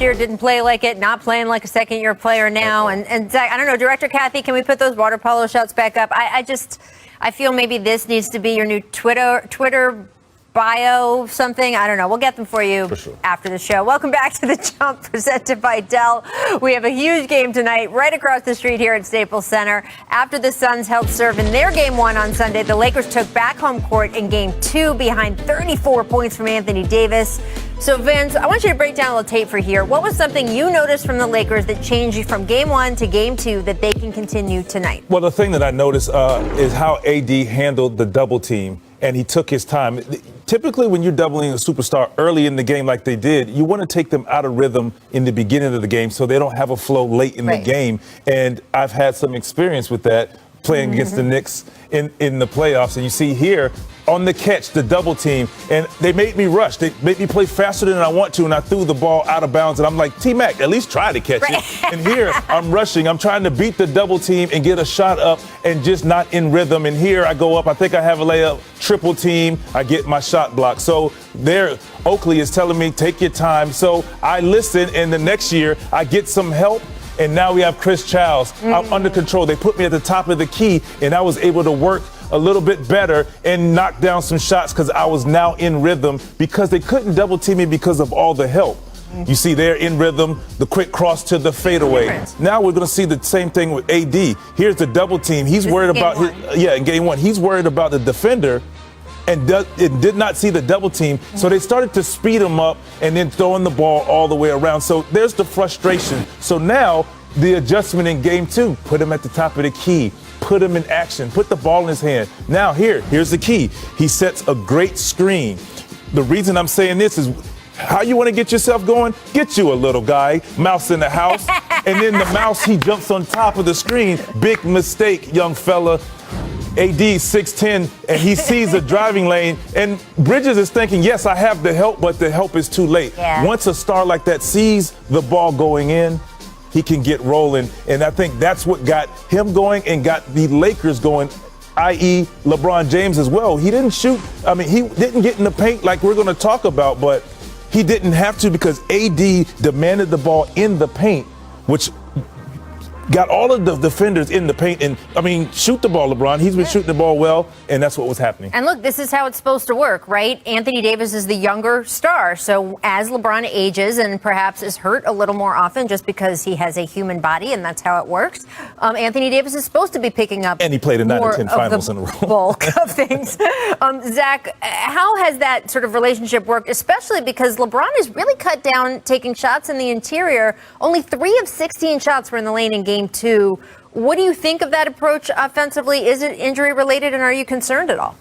year, didn't play like it, not playing like a second-year player now. And Zach, I don't know, Director Kathy, can we put those water polo shots back up? I feel maybe this needs to be your new Twitter bio something. I don't know. We'll get them for you after the show. Welcome back to The Jump, presented by Dell. We have a huge game tonight right across the street here at Staples Center. After the Suns held serve in their Game 1 on Sunday, the Lakers took back home court in Game 2 behind 34 points from Anthony Davis. So, Vince, I want you to break down a little tape for here. What was something you noticed from the Lakers that changed you from Game 1 to Game 2 that they can continue tonight? Well, the thing that I noticed is how AD handled the double team, and he took his time. Typically, when you're doubling a superstar early in the game like they did, you want to take them out of rhythm in the beginning of the game so they don't have a flow late in the game. And I've had some experience with that playing against the Knicks in the playoffs. And you see here, on the catch, the double team, and they made me rush. They made me play faster than I want to, and I threw the ball out of bounds. And I'm like, T-Mac, at least try to catch it. And here, I'm rushing. I'm trying to beat the double team and get a shot up and just not in rhythm. And here I go up. I think I have a layup, triple team. I get my shot blocked. So there, Oakley is telling me, take your time. So I listen, and the next year, I get some help. And now we have Chris Childs. I'm under control. They put me at the top of the key, and I was able to work a little bit better and knock down some shots because I was now in rhythm because they couldn't double team me because of all the help. You see, they're in rhythm, the quick cross to the fadeaway. Now we're going to see the same thing with AD. Here's the double team. He's worried about in Game 1. He's worried about the defender and did not see the double team. So they started to speed him up and then throwing the ball all the way around. So there's the frustration. So now the adjustment in Game 2, put him at the top of the key, put him in action, put the ball in his hand. Now here's the key. He sets a great screen. The reason I'm saying this is how you want to get yourself going? Get you a little guy, mouse in the house, and then the mouse, he jumps on top of the screen. Big mistake, young fella. AD 6'10", and he sees a driving lane, and Bridges is thinking, yes, I have the help, but the help is too late. Once a star like that sees the ball going in, he can get rolling, and I think that's what got him going and got the Lakers going, i.e. LeBron James as well. He didn't shoot. I mean, he didn't get in the paint like we're going to talk about, but he didn't have to because AD demanded the ball in the paint, which got all of the defenders in the paint. And, I mean, shoot the ball, LeBron. He's been shooting the ball well, and that's what was happening. And look, this is how it's supposed to work, right? Anthony Davis is the younger star. So as LeBron ages and perhaps is hurt a little more often just because he has a human body, and that's how it works, Anthony Davis is supposed to be picking up and he played in 9 or 10 finals in a row. Bulk of things. Zach, how has that sort of relationship worked, especially because LeBron has really cut down taking shots in the interior. Only 3 of 16 shots were in the lane in Game 2. What do you think of that approach offensively? Is it injury related, and are you concerned at all?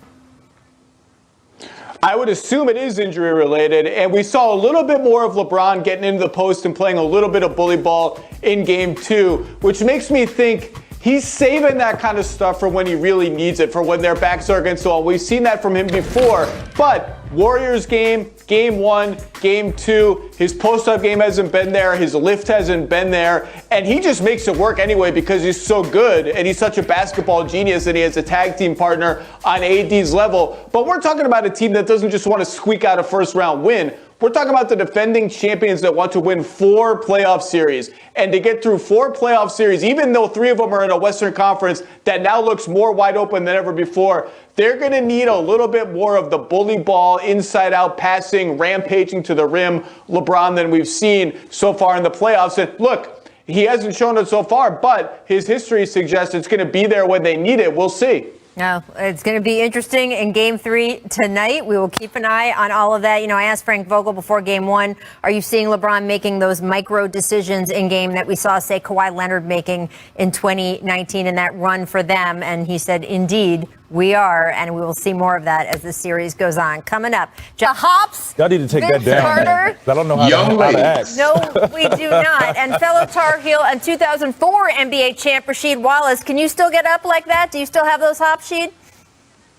I would assume it is injury related, and we saw a little bit more of LeBron getting into the post and playing a little bit of bully ball in Game 2, which makes me think he's saving that kind of stuff for when he really needs it, for when their backs are against the wall. We've seen that from him before, but Warriors game, Game 1, Game 2, his post-up game hasn't been there, his lift hasn't been there, and he just makes it work anyway because he's so good and he's such a basketball genius and he has a tag team partner on AD's level. But we're talking about a team that doesn't just want to squeak out a first-round win. We're talking about the defending champions that want to win 4 playoff series. And to get through 4 playoff series, even though 3 of them are in a Western Conference that now looks more wide open than ever before, they're going to need a little bit more of the bully ball, inside-out passing, rampaging to the rim LeBron than we've seen so far in the playoffs. And look, he hasn't shown it so far, but his history suggests it's going to be there when they need it. We'll see. No, it's going to be interesting in Game 3 tonight. We will keep an eye on all of that. You know, I asked Frank Vogel before Game 1, are you seeing LeBron making those micro decisions in game that we saw, say, Kawhi Leonard making in 2019 in that run for them? And he said, indeed, we are, and we will see more of that as the series goes on. Coming up, Hops. Y'all need to take that down. I don't know how to act. No, we do not. And fellow Tar Heel and 2004 NBA champ Rasheed Wallace, can you still get up like that? Do you still have those hops, Sheed?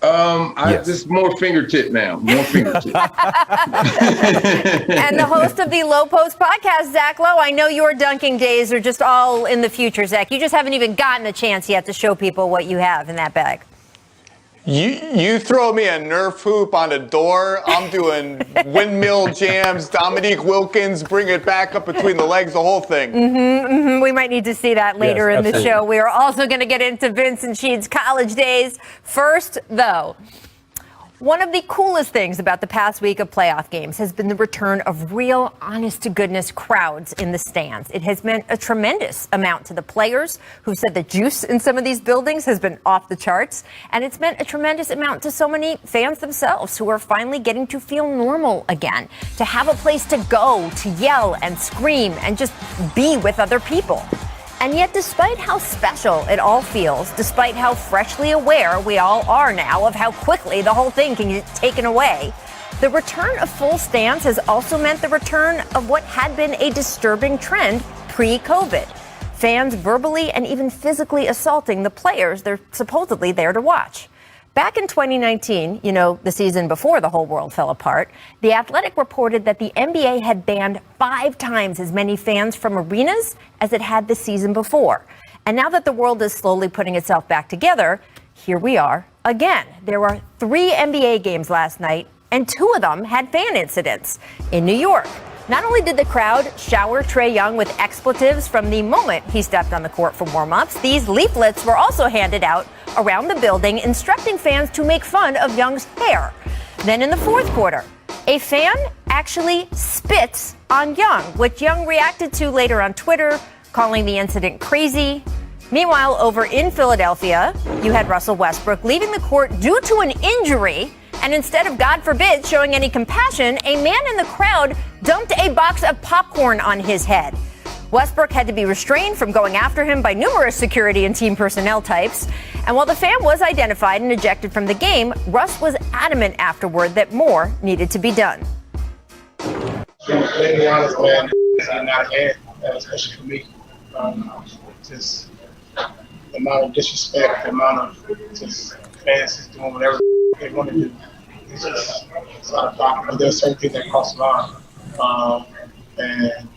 Yes. Just more fingertip now. More fingertip. And the host of the Low Post podcast, Zach Lowe. I know your dunking days are just all in the future, Zach. You just haven't even gotten a chance yet to show people what you have in that bag. You throw me a Nerf hoop on a door, I'm doing windmill jams, Dominique Wilkins, bring it back up between the legs, the whole thing. We might need to see that later in the absolutely. show. We are also going to get into Vincent Sheed's college days. First, though, one of the coolest things about the past week of playoff games has been the return of real, honest-to-goodness crowds in the stands. It has meant a tremendous amount to the players who said the juice in some of these buildings has been off the charts. And it's meant a tremendous amount to so many fans themselves who are finally getting to feel normal again, to have a place to go, to yell and scream and just be with other people. And yet, despite how special it all feels, despite how freshly aware we all are now of how quickly the whole thing can get taken away, the return of full stands has also meant the return of what had been a disturbing trend pre-COVID. Fans verbally and even physically assaulting the players they're supposedly there to watch. Back in 2019, the season before the whole world fell apart, The Athletic reported that the NBA had banned 5 times as many fans from arenas as it had the season before. And now that the world is slowly putting itself back together, here we are again. There were 3 NBA games last night, and 2 of them had fan incidents in New York. Not only did the crowd shower Trae Young with expletives from the moment he stepped on the court for warm-ups, these leaflets were also handed out around the building instructing fans to make fun of Young's hair. Then in the fourth quarter, a fan actually spits on Young, which Young reacted to later on Twitter, calling the incident crazy. Meanwhile, over in Philadelphia, you had Russell Westbrook leaving the court due to an injury. And instead of, God forbid, showing any compassion, a man in the crowd dumped a box of popcorn on his head. Westbrook had to be restrained from going after him by numerous security and team personnel types. And while the fan was identified and ejected from the game, Russ was adamant afterward that more needed to be done. To be honest, man, it's not a hand, especially for me. Just the amount of disrespect, the amount of just fans just doing whatever they want to do. It's not a problem, but there's certain things that cross the line. And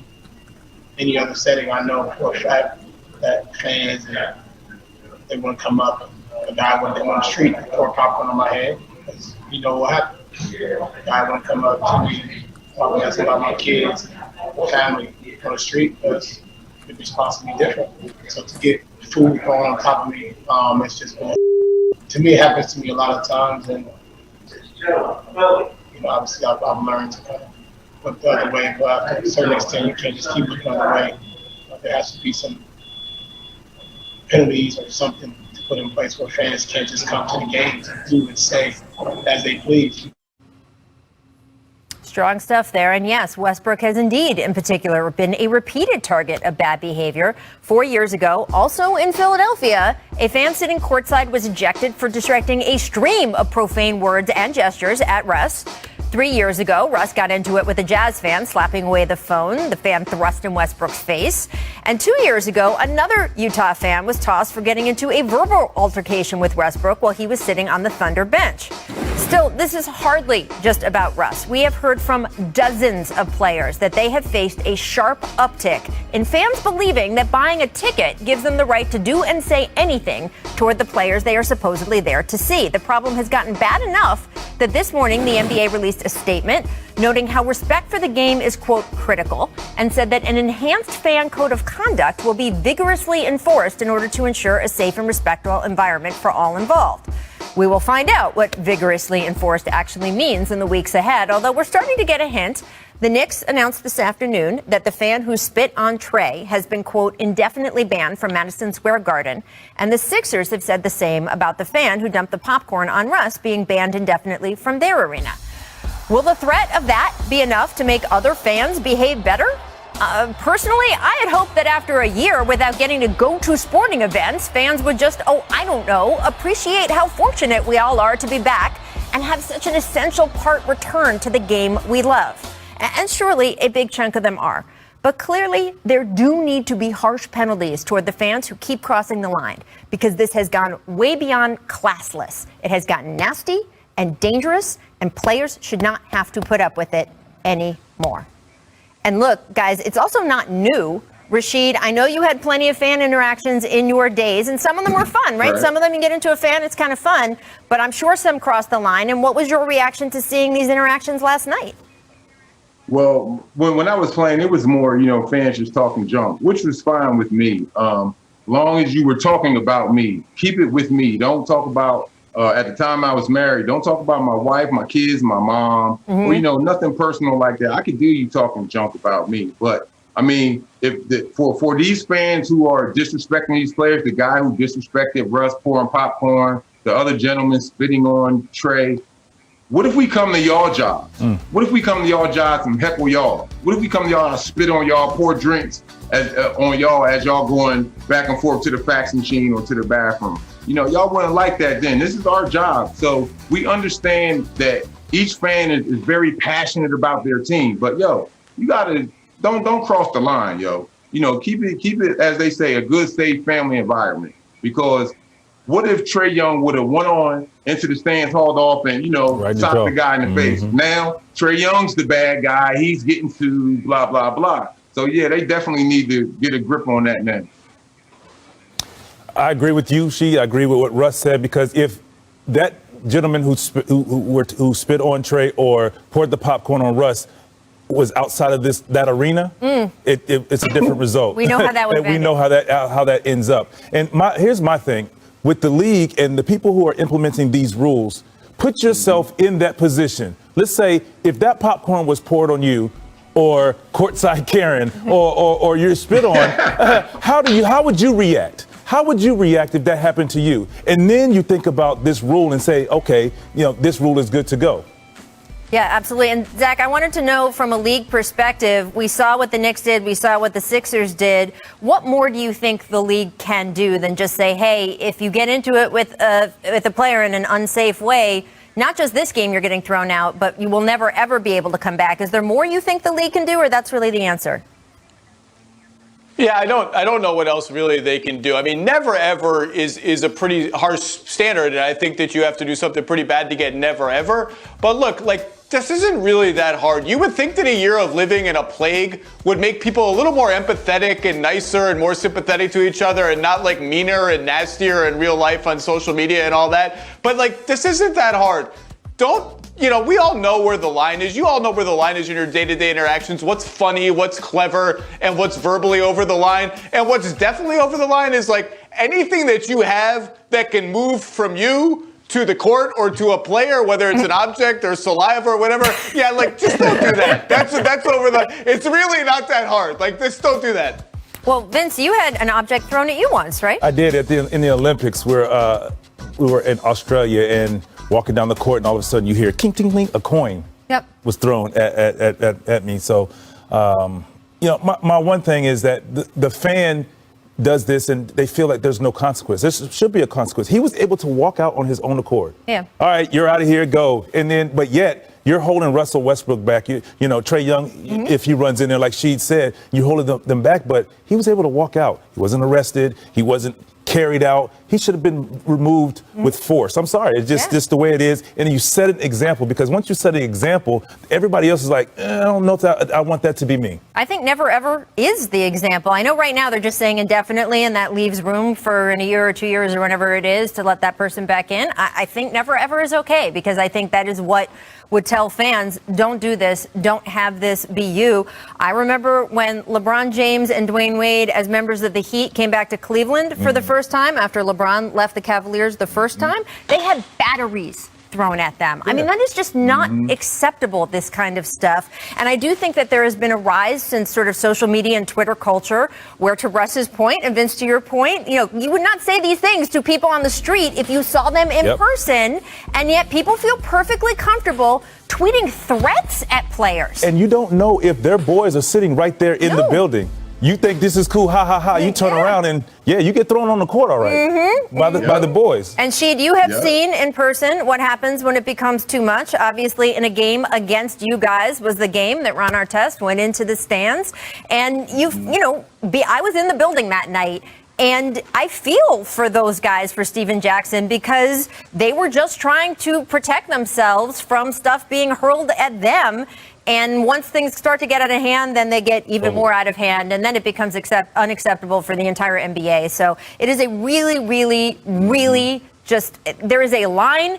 any other setting, I know for a fact that fans, they want to come up. The guy went on the street and pour popcorn on my head. Because you know what happened. The guy want to come up to me, talking about my kids, family on the street, because the response will be different. So to get food thrown on top of me, it's just been, to me, it happens to me a lot of times, and obviously I've learned to kind of look the other way, but to a certain extent, you can't just keep looking the other way. There has to be some penalties or something to put in place where fans can't just come to the games and do and say as they please. Strong stuff there. And yes, Westbrook has indeed, in particular, been a repeated target of bad behavior. 4 years ago, also in Philadelphia, a fan sitting courtside was ejected for directing a stream of profane words and gestures at Russ. 3 years ago, Russ got into it with a Jazz fan, slapping away the phone. The fan thrust in Westbrook's face. And 2 years ago, another Utah fan was tossed for getting into a verbal altercation with Westbrook while he was sitting on the Thunder bench. Still, this is hardly just about Russ. We have heard from dozens of players that they have faced a sharp uptick in fans believing that buying a ticket gives them the right to do and say anything toward the players they are supposedly there to see. The problem has gotten bad enough that this morning the NBA released a statement noting how respect for the game is, quote, critical, and said that an enhanced fan code of conduct will be vigorously enforced in order to ensure a safe and respectful environment for all involved. We will find out what vigorously enforced actually means in the weeks ahead, although we're starting to get a hint. The Knicks announced this afternoon that the fan who spit on Trae has been, quote, indefinitely banned from Madison Square Garden. And the Sixers have said the same about the fan who dumped the popcorn on Russ being banned indefinitely from their arena. Will the threat of that be enough to make other fans behave better? Personally, I had hoped that after a year without getting to go to sporting events, fans would just, appreciate how fortunate we all are to be back and have such an essential part returned to the game we love. And surely a big chunk of them are. But clearly, there do need to be harsh penalties toward the fans who keep crossing the line, because this has gone way beyond classless. It has gotten nasty and dangerous, and players should not have to put up with it anymore. And look, guys, it's also not new Rashid, I know you had plenty of fan interactions in your days, and some of them were fun, right? Some of them you get into a fan, it's kind of fun, but I'm sure some crossed the line. And what was your reaction to seeing these interactions last night? Well, when I was playing, it was more, fans just talking junk, which was fine with me. Long as you were talking about me, keep it with me. Don't talk about, at the time I was married, don't talk about my wife, my kids, my mom, or, nothing personal like that. I could do you talking junk about me. But, I mean, for these fans who are disrespecting these players, the guy who disrespected Russ pouring popcorn, the other gentleman spitting on Trey, what if we come to y'all jobs? What if we come to y'all jobs and heckle y'all? What if we come to y'all and spit on y'all, pour drinks on y'all as y'all going back and forth to the fax machine or to the bathroom? Y'all wouldn't like that then. This is our job. So we understand that each fan is very passionate about their team. But, you got to don't cross the line, keep it, as they say, a good, safe family environment. Because what if Trae Young would have went on into the stands, hauled off, and, socked the guy in the face? Now, Trae Young's the bad guy. He's getting sued, blah, blah, blah. So, yeah, they definitely need to get a grip on that now. I agree with you, I agree with what Russ said, because if that gentleman who spit on Trae or poured the popcorn on Russ was outside of that arena, it's a different result. We know how that would We know how that ends up. And here's my thing. With the league and the people who are implementing these rules, put yourself in that position. Let's say if that popcorn was poured on you, or courtside Karen, or you're spit on, how would you react? How would you react if that happened to you? And then you think about this rule and say, okay, this rule is good to go. Yeah, absolutely. And Zach, I wanted to know from a league perspective, we saw what the Knicks did, we saw what the Sixers did. What more do you think the league can do than just say, hey, if you get into it with a player in an unsafe way, not just this game you're getting thrown out, but you will never, ever be able to come back. Is there more you think the league can do, or that's really the answer? Yeah, I don't know what else really they can do. I mean, never ever is a pretty harsh standard, and I think that you have to do something pretty bad to get never ever. But look, this isn't really that hard. You would think that a year of living in a plague would make people a little more empathetic and nicer and more sympathetic to each other and not meaner and nastier in real life on social media and all that. But this isn't that hard. We all know where the line is. You all know where the line is in your day-to-day interactions. What's funny, what's clever, and what's verbally over the line. And what's definitely over the line is anything that you have that can move from you to the court or to a player, whether it's an object or saliva or whatever. Yeah, just don't do that. That's over it's really not that hard. Just don't do that. Well, Vince, you had an object thrown at you once, right? I did in the Olympics where we were in Australia and walking down the court, and all of a sudden you hear ting, ting, ting, a coin was thrown at me. So, my one thing is that the fan does this and they feel like there's no consequence. There should be a consequence. He was able to walk out on his own accord. Yeah. All right, you're out of here, go. But yet you're holding Russell Westbrook back. Trae Young, if he runs in there, like Sheed said, you're holding them back, but he was able to walk out. He wasn't arrested. He wasn't carried out. He should have been removed with force. I'm sorry. It's just the way it is. And you set an example, because once you set an example, everybody else is like, I don't know if I want that to be me. I think never ever is the example. I know right now they're just saying indefinitely, and that leaves room for in a year or 2 years or whenever it is to let that person back in. I think never ever is okay, because I think that is what would tell fans, don't do this, don't have this be you. I remember when LeBron James and Dwayne Wade, as members of the Heat, came back to Cleveland for the first time after LeBron left the Cavaliers the first time, they had batteries thrown at them. I mean, that is just not acceptable, this kind of stuff. And I do think that there has been a rise since sort of social media and Twitter culture, where, to Russ's point, and Vince, to your point, you would not say these things to people on the street if you saw them in person, and yet people feel perfectly comfortable tweeting threats at players. And you don't know if their boys are sitting right there in the building. You think this is cool, ha, ha, ha. You turn around and, you get thrown on the court, all right, by the boys. And Sheed, you have seen in person what happens when it becomes too much. Obviously, in a game against you guys was the game that Ron Artest went into the stands. And I was in the building that night. And I feel for those guys, for Stephen Jackson, because they were just trying to protect themselves from stuff being hurled at them. And once things start to get out of hand, then they get even more out of hand, and then it becomes unacceptable for the entire NBA. So it is a really, really, really there is a line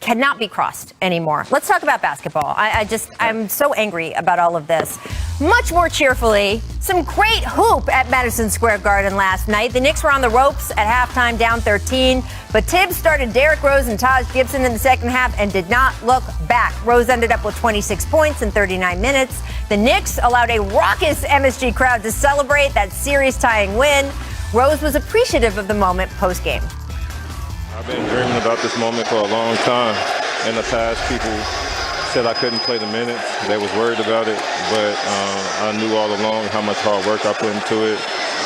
cannot be crossed anymore. Let's talk about basketball. I'm so angry about all of this. Much more cheerfully, some great hoop at Madison Square Garden last night. The Knicks were on the ropes at halftime, down 13, but Tibbs started Derrick Rose and Taj Gibson in the second half and did not look back. Rose ended up with 26 points in 39 minutes. The Knicks allowed a raucous MSG crowd to celebrate that series-tying win. Rose was appreciative of the moment post-game. I've been dreaming about this moment for a long time. In the past, people said I couldn't play the minutes. They was worried about it, but I knew all along how much hard work I put into it.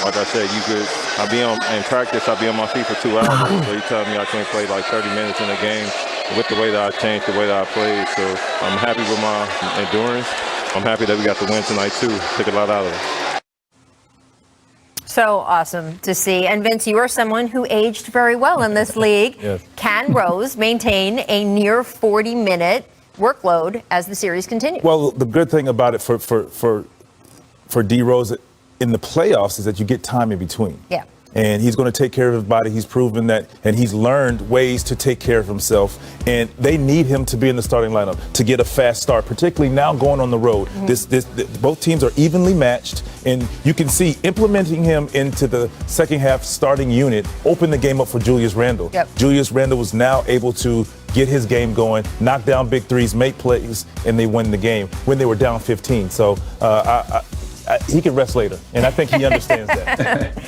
Like I said, in practice, I'd be on my feet for 2 hours. So you tell me I can't play like 30 minutes in a game with the way that I changed, the way that I played. So I'm happy with my endurance. I'm happy that we got the win tonight too. Took a lot out of it. So awesome to see. And Vince, you are someone who aged very well in this league. Yes. Can Rose maintain a near 40-minute workload as the series continues? Well, the good thing about it for D Rose in the playoffs is that you get time in between. Yeah. And he's going to take care of his body. He's proven that, and he's learned ways to take care of himself. And they need him to be in the starting lineup to get a fast start, particularly now going on the road. Both teams are evenly matched, and you can see implementing him into the second half starting unit open the game up for Julius Randle. Yep. Julius Randle was now able to get his game going, knock down big threes, make plays, and they win the game when they were down 15. So he can rest later, and I think he understands that.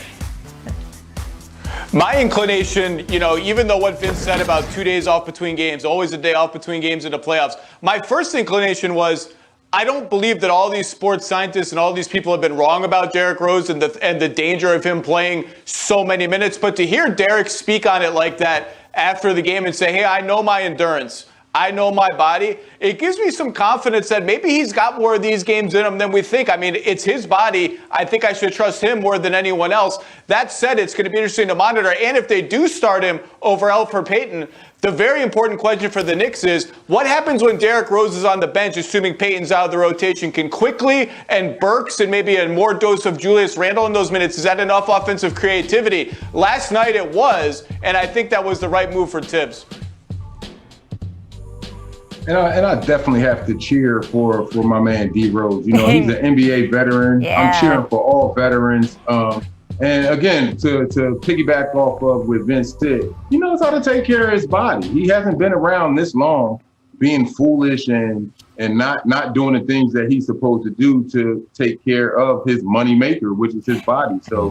My inclination, even though what Vince said about 2 days off between games, always a day off between games in the playoffs, my first inclination was I don't believe that all these sports scientists and all these people have been wrong about Derrick Rose and the danger of him playing so many minutes. But to hear Derrick speak on it like that after the game and say, hey, I know my endurance, I know my body, it gives me some confidence that maybe he's got more of these games in him than we think. I mean, it's his body. I think I should trust him more than anyone else. That said, it's going to be interesting to monitor. And if they do start him over Elfrid Payton, the very important question for the Knicks is, what happens when Derrick Rose is on the bench, assuming Payton's out of the rotation? Can Quickly and Burks and maybe a more dose of Julius Randle in those minutes, is that enough offensive creativity? Last night it was, and I think that was the right move for Tibbs. And I definitely have to cheer for my man D Rose. He's an NBA veteran. Yeah. I'm cheering for all veterans. And again, to piggyback off of what Vince said, he knows how to take care of his body. He hasn't been around this long, being foolish and not doing the things that he's supposed to do to take care of his money maker, which is his body. So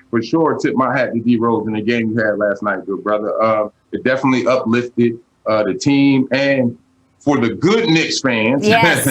for sure, tip my hat to D Rose in the game you had last night, good brother. It definitely uplifted the team, and for the good Knicks fans, yes.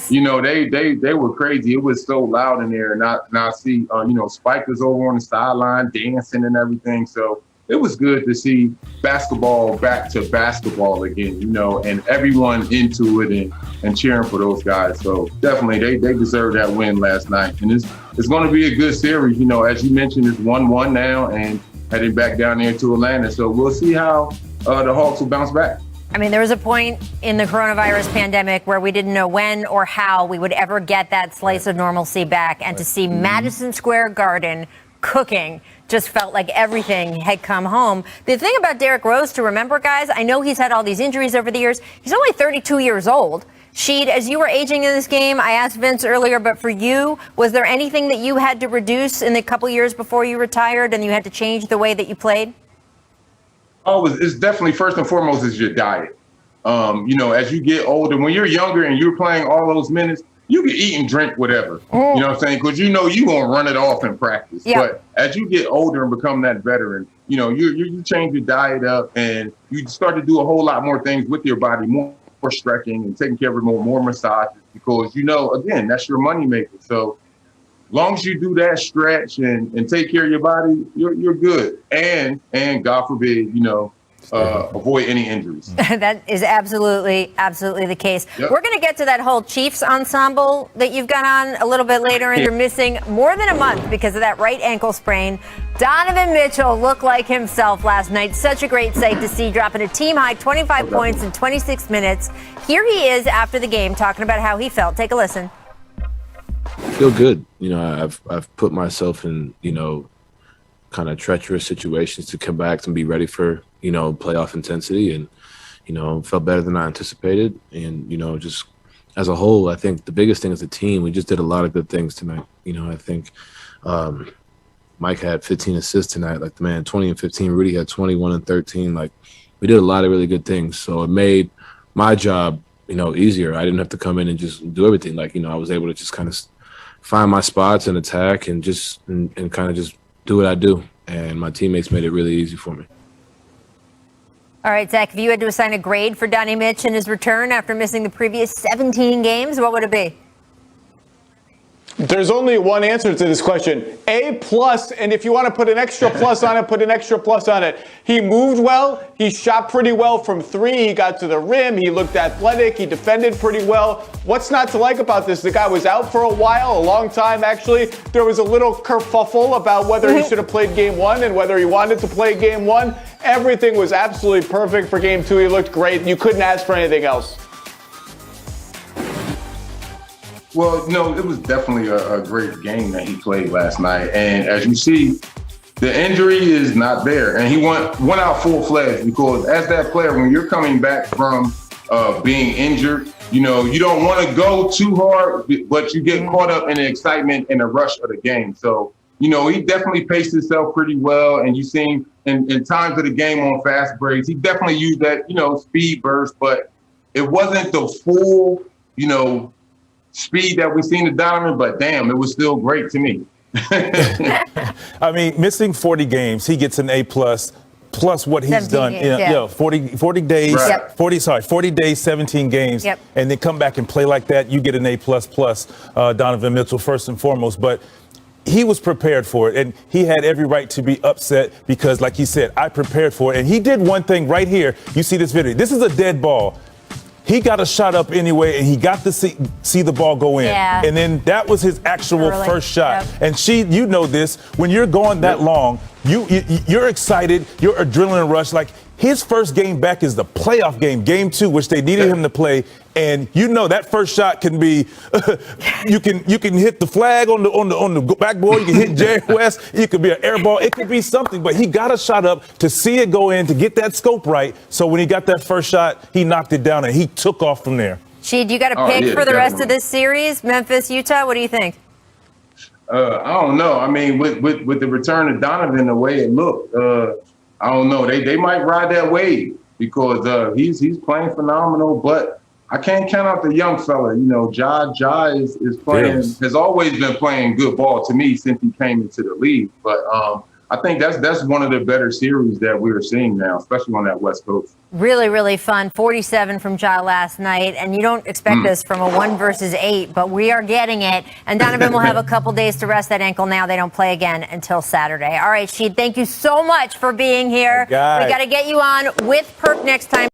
They were crazy. It was so loud in there, and I see Spike was over on the sideline dancing and everything. So it was good to see basketball back to basketball again, and everyone into it and cheering for those guys. So definitely they deserve that win last night, and it's going to be a good series. As you mentioned, it's 1-1 now and heading back down there to Atlanta. So we'll see how the Hawks will bounce back. I mean, there was a point in the coronavirus pandemic where we didn't know when or how we would ever get that slice of normalcy back. And to see Madison Square Garden cooking just felt like everything had come home. The thing about Derrick Rose to remember, guys, I know he's had all these injuries over the years. He's only 32 years old. Sheed, as you were aging in this game, I asked Vince earlier, but for you, was there anything that you had to reduce in the couple years before you retired and you had to change the way that you played? Oh, it's definitely first and foremost is your diet. As you get older, when you're younger and you're playing all those minutes, you can eat and drink whatever. You know what I'm saying? Because you're going to run it off in practice. Yep. But as you get older and become that veteran, you change your diet up and you start to do a whole lot more things with your body, more stretching and taking care of it, more massages, because, again, that's your money maker. So long as you do that stretch and take care of your body, you're good. And God forbid, avoid any injuries. That is absolutely the case. Yep. We're going to get to that whole Chiefs ensemble that you've got on a little bit later, and you're missing more than a month because of that right ankle sprain. Donovan Mitchell looked like himself last night. Such a great sight to see, dropping a team-high 25 points in 26 minutes. Here he is after the game talking about how he felt. Take a listen. I feel good. I've put myself in, kind of treacherous situations to come back and be ready for, playoff intensity, and, felt better than I anticipated. And, just as a whole, I think the biggest thing as a team, we just did a lot of good things tonight. I think Mike had 15 assists tonight, 20 and 15. Rudy had 21 and 13. We did a lot of really good things. So it made my job, easier. I didn't have to come in and just do everything. I was able to just kind of find my spots and attack and just and kind of just do what I do. And my teammates made it really easy for me. All right, Zach, if you had to assign a grade for Donnie Mitch in his return after missing the previous 17 games, what would it be? There's only one answer to this question. A+, and if you want to put an extra plus on it, put an extra plus on it. He moved well. He shot pretty well from three. He got to the rim. He looked athletic. He defended pretty well. What's not to like about this? The guy was out for a while, a long time actually. There was a little kerfuffle about whether he should have played game one and whether he wanted to play game one. Everything was absolutely perfect for game two. He looked great. You couldn't ask for anything else. Well, it was definitely a great game that he played last night. And as you see, the injury is not there. And he went out full-fledged because as that player, when you're coming back from being injured, you don't want to go too hard, but you get caught up in the excitement and the rush of the game. So, he definitely paced himself pretty well. And you seen in times of the game on fast breaks, he definitely used that, speed burst, but it wasn't the full, speed that we've seen to Donovan, but damn, it was still great to me. I mean, missing 40 games, he gets an A+, plus what he's done. Games, 40 days, Right. 40 days, 17 games, Yep. and then come back and play like that, you get an A++, Donovan Mitchell, first and foremost. But he was prepared for it, and he had every right to be upset because, like he said, I prepared for it. And he did one thing right here. You see this video. This is a dead ball. He got a shot up anyway, and he got to see the ball go in. Yeah. And then that was his actual Early. first shot. Yep. And you know this, when you're going that long, you're excited, your adrenaline rush. Like his first game back is the playoff game, game two, which they needed him to play. And that first shot can be, you can hit the flag on the backboard, you can hit Jerry West, it could be an air ball, it could be something. But he got a shot up to see it go in, to get that scope right. So when he got that first shot, he knocked it down and he took off from there. Sheed, you got a pick for the rest of this series? Memphis, Utah, what do you think? I don't know. I mean, with the return of Donovan, the way it looked, I don't know. They might ride that wave because he's playing phenomenal, but I can't count out the young fella. Ja is playing, has always been playing good ball to me since he came into the league. But I think that's one of the better series that we're seeing now, especially on that West Coast. Really, really fun. 47 from Ja last night, and you don't expect this from a 1 versus 8, but we are getting it. And Donovan will have a couple days to rest that ankle now. They don't play again until Saturday. All right, Sheed, thank you so much for being here. We got to get you on with Perk next time.